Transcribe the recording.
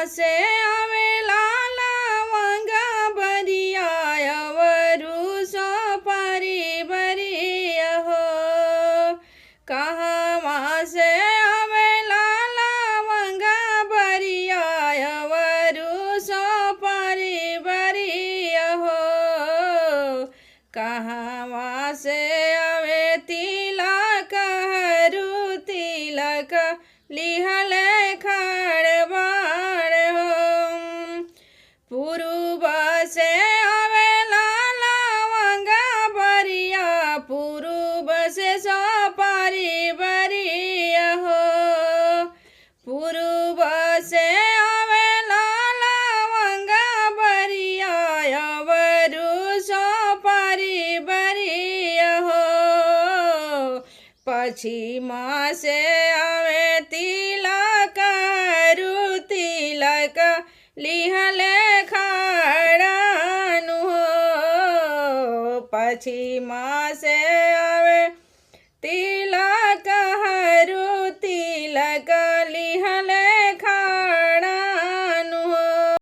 मासे आवेला लवंगा बरिया वरु सोपारी बरिया हो। कहाँ मासे आवेला लवंगा बरिया वरु सोपारी बरिया हो। कहाँ मासे आवे तिलक हरू तिलक लिहले खड़बाड़ हो। पूर्व से आवेला लवंगा बरिया पूर्व से सोपारी बरिया हो। पूर्व से आवेला लवंगा बरिया वरु सोपारी बरिया हो। पश्चिमा से आवे तिलक हरू तिलक लिहले खड़ानु हो। पश्चिमा से आवे तिलक हरू तिलक लिहले